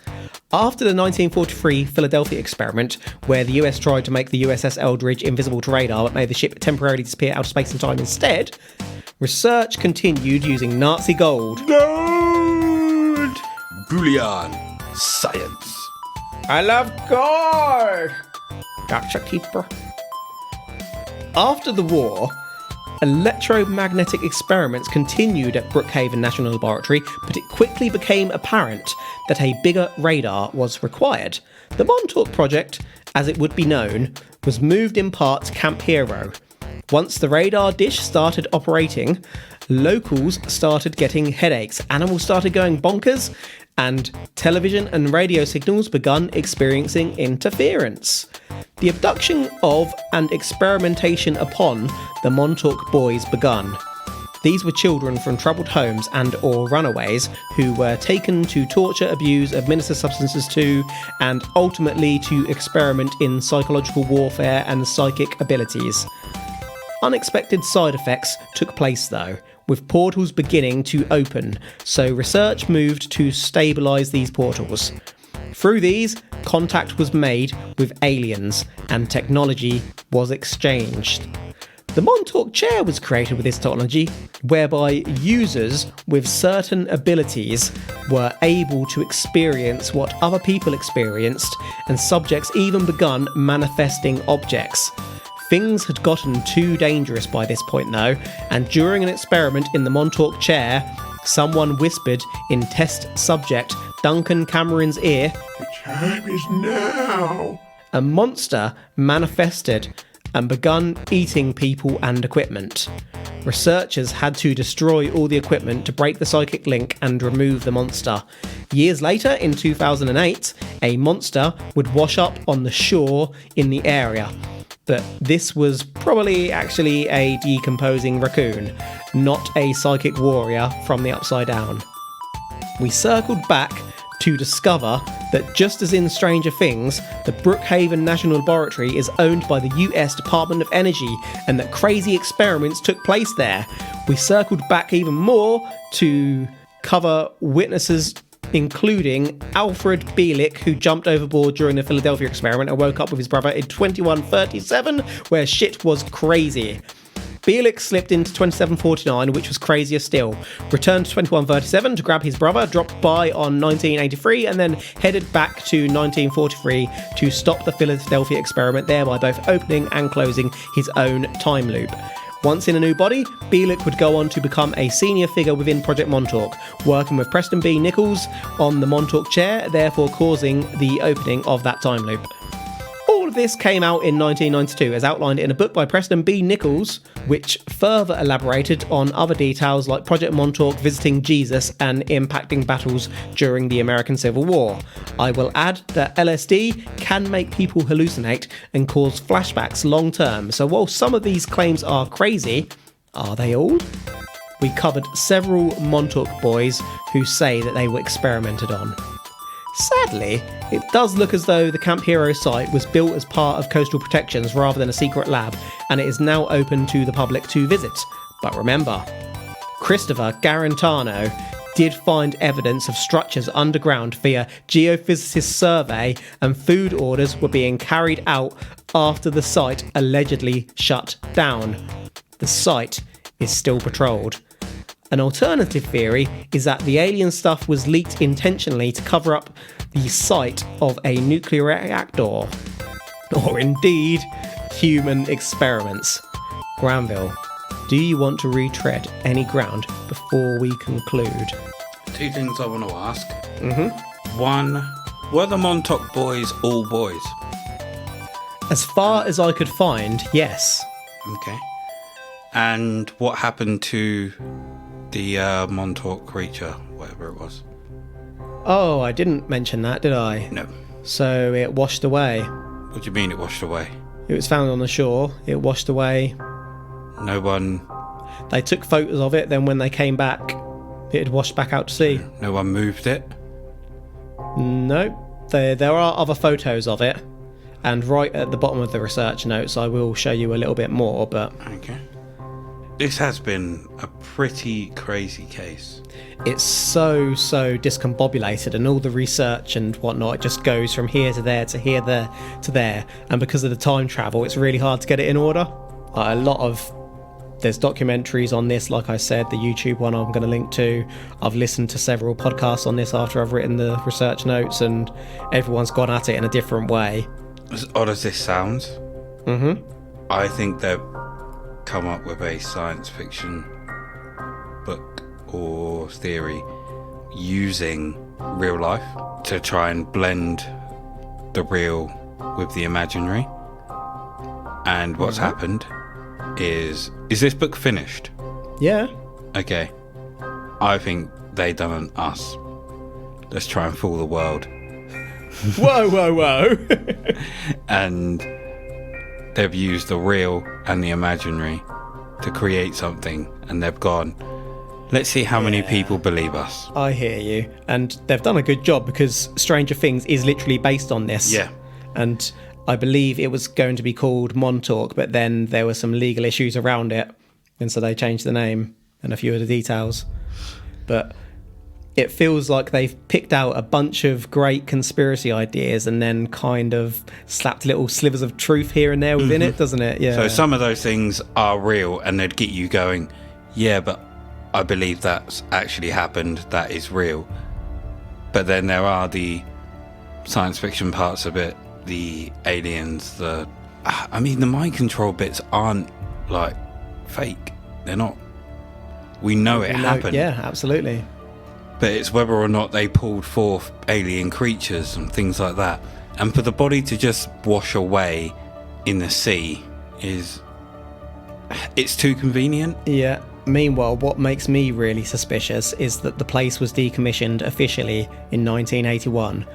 After the 1943 Philadelphia experiment, where the US tried to make the USS Eldridge invisible to radar but made the ship temporarily disappear out of space and time instead, research continued using Nazi gold. Gold! Bullion. Science. I love gold! Gotcha, keeper. After the war, electromagnetic experiments continued at Brookhaven National Laboratory, but it quickly became apparent that a bigger radar was required. The Montauk project, as it would be known, was moved in part to Camp Hero. Once the radar dish started operating, locals started getting headaches, animals started going bonkers, and television and radio signals begun experiencing interference. The abduction of and experimentation upon the Montauk Boys begun. These were children from troubled homes and or runaways who were taken to torture, abuse, administer substances to, and ultimately to experiment in psychological warfare and psychic abilities. Unexpected side effects took place though, with portals beginning to open, so research moved to stabilise these portals. Through these, contact was made with aliens and technology was exchanged. The Montauk Chair was created with this technology, whereby users with certain abilities were able to experience what other people experienced, and subjects even begun manifesting objects. Things had gotten too dangerous by this point though, and during an experiment in the Montauk Chair, someone whispered in test subject Duncan Cameron's ear, The time is now. a monster manifested and begun eating people and equipment. Researchers had to destroy all the equipment to break the psychic link and remove the monster. Years later, in 2008, a monster would wash up on the shore in the area. But this was probably actually a decomposing raccoon, not a psychic warrior from the Upside Down. We circled back to discover that just as in Stranger Things, the Brookhaven National Laboratory is owned by the US Department of Energy and that crazy experiments took place there. We circled back even more to cover witnesses including Alfred Bleick, who jumped overboard during the Philadelphia experiment and woke up with his brother in 2137, where shit was crazy. Bleick slipped into 2749, which was crazier still, returned to 2137 to grab his brother, dropped by on 1983, and then headed back to 1943 to stop the Philadelphia experiment, thereby both opening and closing his own time loop. Once in a new body, Bleick would go on to become a senior figure within Project Montauk, working with Preston B. Nichols on the Montauk Chair, therefore causing the opening of that time loop. All of this came out in 1992 as outlined in a book by Preston B. Nichols, which further elaborated on other details like Project Montauk visiting Jesus and impacting battles during the American Civil War. I will add that LSD can make people hallucinate and cause flashbacks long term, so while some of these claims are crazy, are they all? We covered several Montauk Boys who say that they were experimented on. Sadly, it does look as though the Camp Hero site was built as part of coastal protections rather than a secret lab, and it is now open to the public to visit. But remember, Christopher Garantano did find evidence of structures underground via geophysicist survey, and food orders were being carried out after the site allegedly shut down. The site is still patrolled. An alternative theory is that the alien stuff was leaked intentionally to cover up the site of a nuclear reactor, or indeed human experiments. Granville, do you want to retread any ground before we conclude? Two things I want to ask. One, were the Montauk Boys all boys? As far as I could find, yes. Okay. And what happened to the Montauk Creature, whatever it was? Oh, I didn't mention that, did I? No. So it washed away. What do you mean it washed away? It was found on the shore. It washed away. No one... They took photos of it, then when they came back, it had washed back out to sea. No one moved it? No. There are other photos of it. And right at the bottom of the research notes, I will show you a little bit more, but... Okay. This has been a pretty crazy case. It's so discombobulated, and all the research and whatnot, it just goes from here to there to here, there to there. And because of the time travel, it's really hard to get it in order. There's documentaries on this, like I said, the YouTube one I'm going to link to. I've listened to several podcasts on this after I've written the research notes, and everyone's gone at it in a different way. As odd as this sounds, I think they've come up with a science fiction book or theory using real life to try and blend the real with the imaginary. And what's happened is this book finished? Yeah. Okay. I think they done an us. Let's try and fool the world. Whoa, whoa, whoa. And they've used the real and the imaginary to create something, and they've gone, let's see how many people believe us. I hear you. And they've done a good job, because Stranger Things is literally based on this. Yeah. And I believe it was going to be called Montauk, but then there were some legal issues around it, and so they changed the name and a few of the details. But it feels like they've picked out a bunch of great conspiracy ideas and then kind of slapped little slivers of truth here and there within it, doesn't it? Yeah. So some of those things are real, and they'd get you going, yeah, but I believe that's actually happened, that is real. But then there are the science fiction parts of it, the aliens, the mind control bits aren't like fake. They're not. We know it happened. Yeah, absolutely. But it's whether or not they pulled forth alien creatures and things like that. And for the body to just wash away in the sea it's too convenient. Yeah. Meanwhile, what makes me really suspicious is that the place was decommissioned officially in 1981,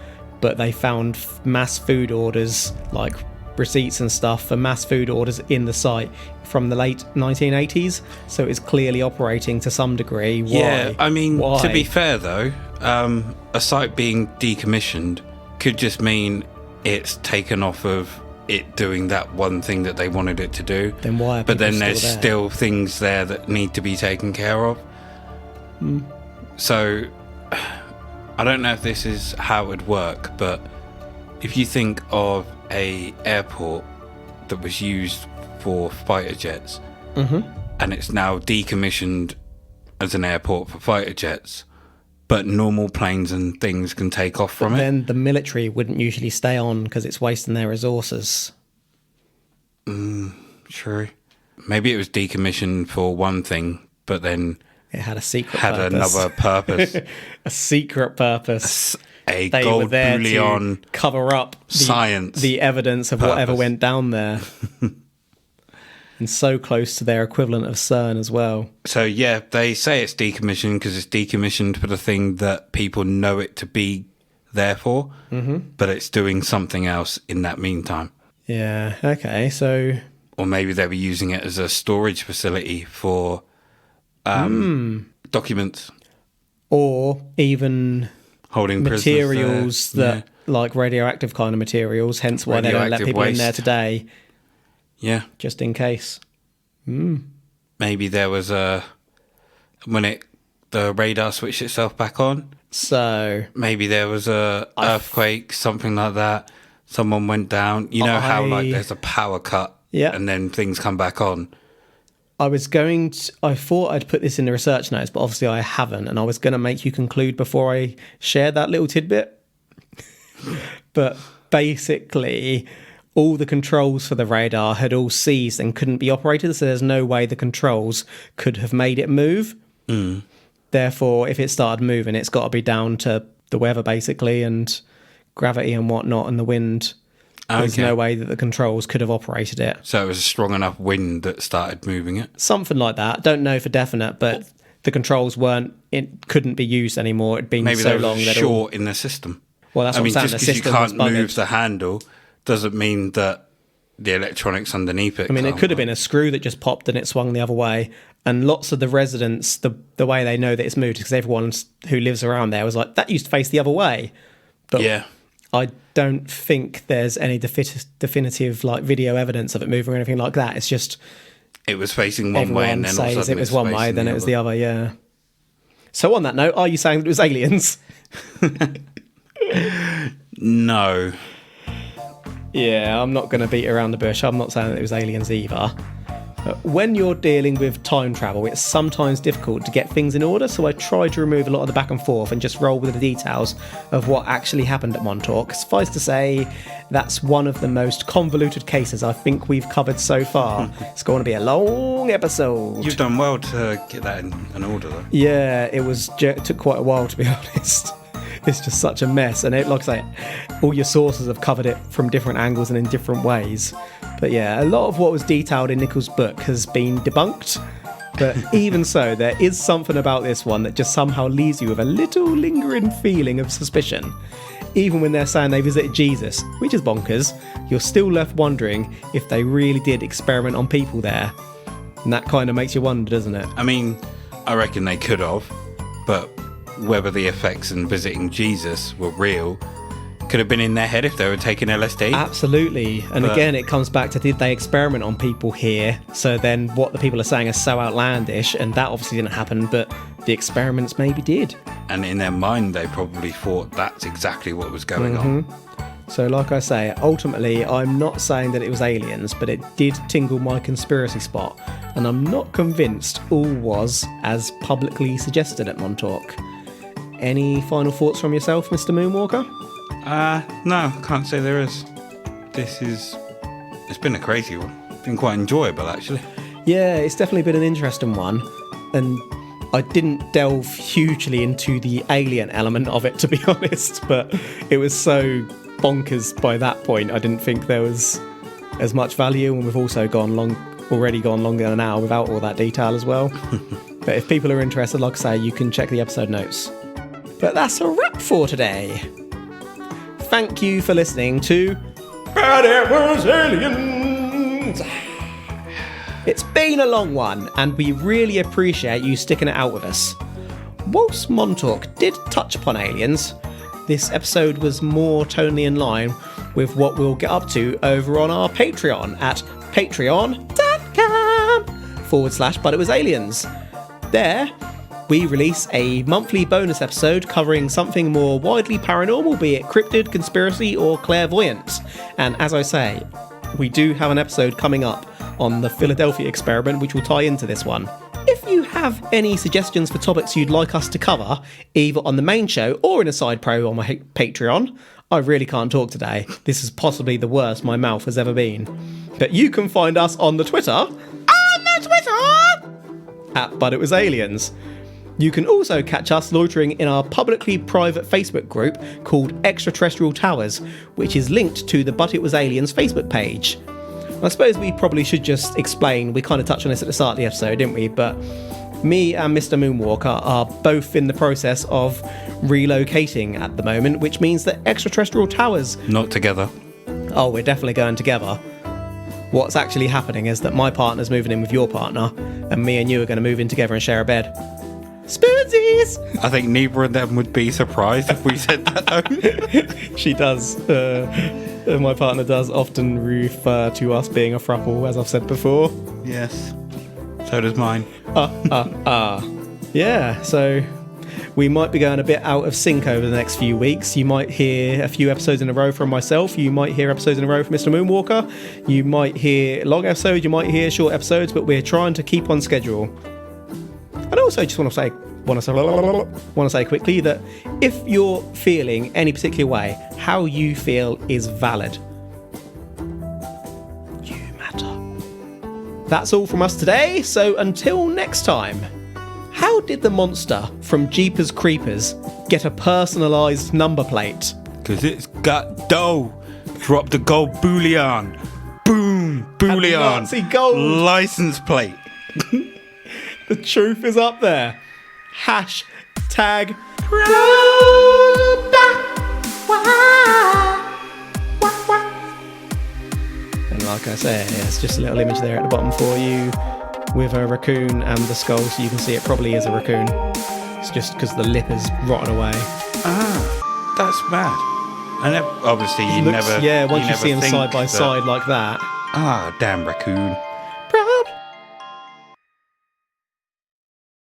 but they found mass food orders, like receipts and stuff for mass food orders in the site from the late 1980s, so it's clearly operating to some degree. Why? Yeah, I mean, Why? to be fair though, a site being decommissioned could just mean it's taken off of it doing that one thing that they wanted it to do. Then why are But then people there's there? still things there that need to be taken care of. So I don't know if this is how it would work, but if you think of a airport that was used for fighter jets, and it's now decommissioned as an airport for fighter jets, but normal planes and things can take off from it. Then the military wouldn't usually stay on because it's wasting their resources. True. Maybe it was decommissioned for one thing, but then It had a secret had purpose. another purpose. A secret purpose. A They gold were there bullion to cover up science the evidence of whatever purpose. went down there. And so close to their equivalent of CERN as well. So yeah, they say it's decommissioned because it's decommissioned for the thing that people know it to be there for, but it's doing something else in that meantime. Yeah, okay, so... Or maybe they were using it as a storage facility for documents. Or even Holding materials prisoners there. that, like radioactive kind of materials, hence why they don't let Radioactive people in waste. there today, Yeah. just in case. Maybe there was the radar switched itself back on. So... Maybe there was a earthquake, something like that. Someone went down. You know how like there's a power cut, Yeah. and then things come back on. I thought I'd put this in the research notes, but obviously I haven't, and I was going to make you conclude before I shared that little tidbit. But basically, all the controls for the radar had all seized and couldn't be operated, so there's no way the controls could have made it move. Therefore, if it started moving, it's got to be down to the weather, basically, and gravity and whatnot, and the wind. There's Okay. no way that the controls could have operated it. So it was a strong enough wind that started moving it. Something like that. Don't know for definite, but the controls couldn't be used anymore. It'd been Maybe so there was long a that short in the system. Well, that's what I'm saying. Just The because you system was can't move buggered. the handle doesn't mean that the electronics underneath it. I mean, it can't could have work. been a screw that just popped and it swung the other way. And lots of the residents, the way they know that it's moved is because everyone who lives around there was like, that used to face the other way. But Yeah. I don't think there's any definitive like video evidence of it moving or anything like that. It's just It was facing one way, everyone and then all of a says sudden it was it's one way, facing then it was the other. Yeah. So on that note, are you saying that it was aliens? No. Yeah, I'm not going to beat around the bush. I'm not saying that it was aliens either. But when you're dealing with time travel, it's sometimes difficult to get things in order, so I try to remove a lot of the back and forth and just roll with the details of what actually happened at Montauk. Suffice to say, that's one of the most convoluted cases I think we've covered so far. It's going to be a long episode. You've done well to get that in order, though. Yeah, it took quite a while, to be honest. It's just such a mess. And like I say, all your sources have covered it from different angles and in different ways. But yeah, a lot of what was detailed in Nichols' book has been debunked. But even so, there is something about this one that just somehow leaves you with a little lingering feeling of suspicion. Even when they're saying they visited Jesus, which is bonkers, you're still left wondering if they really did experiment on people there. And that kind of makes you wonder, doesn't it? I mean, I reckon they could have, but whether the effects in visiting Jesus were real could have been in their head if they were taking LSD. Absolutely. And again, it comes back to, did they experiment on people here? So then what the people are saying is so outlandish, and that obviously didn't happen, but the experiments maybe did. And in their mind, they probably thought that's exactly what was going on. So like I say, ultimately, I'm not saying that it was aliens, but it did tingle my conspiracy spot, and I'm not convinced all was as publicly suggested at Montauk. Any final thoughts from yourself, Mr. Moonwalker? No, can't say there is. It's been a crazy one. It's been quite enjoyable, actually. Yeah, it's definitely been an interesting one, and I didn't delve hugely into the alien element of it, to be honest, but it was so bonkers by that point, I didn't think there was as much value, and we've also already gone longer than an hour without all that detail as well. But if people are interested, like I say, you can check the episode notes. But that's a wrap for today. Thank you for listening to But It Was Aliens. It's been a long one, and we really appreciate you sticking it out with us. Whilst Montauk did touch upon aliens, this episode was more tonally in line with what we'll get up to over on our Patreon at patreon.com/butitwasaliens. There, we release a monthly bonus episode covering something more widely paranormal, be it cryptid, conspiracy, or clairvoyance. And as I say, we do have an episode coming up on the Philadelphia experiment, which will tie into this one. If you have any suggestions for topics you'd like us to cover, either on the main show or in a side pro on my Patreon, I really can't talk today. This is possibly the worst my mouth has ever been. But you can find us on the Twitter, at But It Was Aliens. You can also catch us loitering in our publicly private Facebook group called Extraterrestrial Towers, which is linked to the But It Was Aliens Facebook page. I suppose we probably should just explain, we kind of touched on this at the start of the episode, didn't we? But me and Mr. Moonwalker are both in the process of relocating at the moment, which means that Extraterrestrial Towers... Not together. Oh, we're definitely going together. What's actually happening is that my partner's moving in with your partner, and me and you are going to move in together and share a bed. Spoonsies! I think neither of them would be surprised if we said that, though. She does. My partner does often refer to us being a throuple, as I've said before. Yes. So does mine. Yeah, so we might be going a bit out of sync over the next few weeks. You might hear a few episodes in a row from myself. You might hear episodes in a row from Mr. Moonwalker. You might hear long episodes. You might hear short episodes, but we're trying to keep on schedule. And also just want to say quickly that if you're feeling any particular way, how you feel is valid. You matter. That's all from us today, so until next time, how did the monster from Jeepers Creepers get a personalised number plate? Because it's got dough. Drop the gold bullion. Boom. Bullion. Nazi gold. License plate. The truth is up there. Hashtag and like I said, it's just a little image there at the bottom for you with a raccoon and the skull, so you can see it probably is a raccoon. It's just because the lip is rotten away. Ah, that's mad. And obviously you never... Yeah, once you never see them think side by that- side like that. Ah, damn raccoon.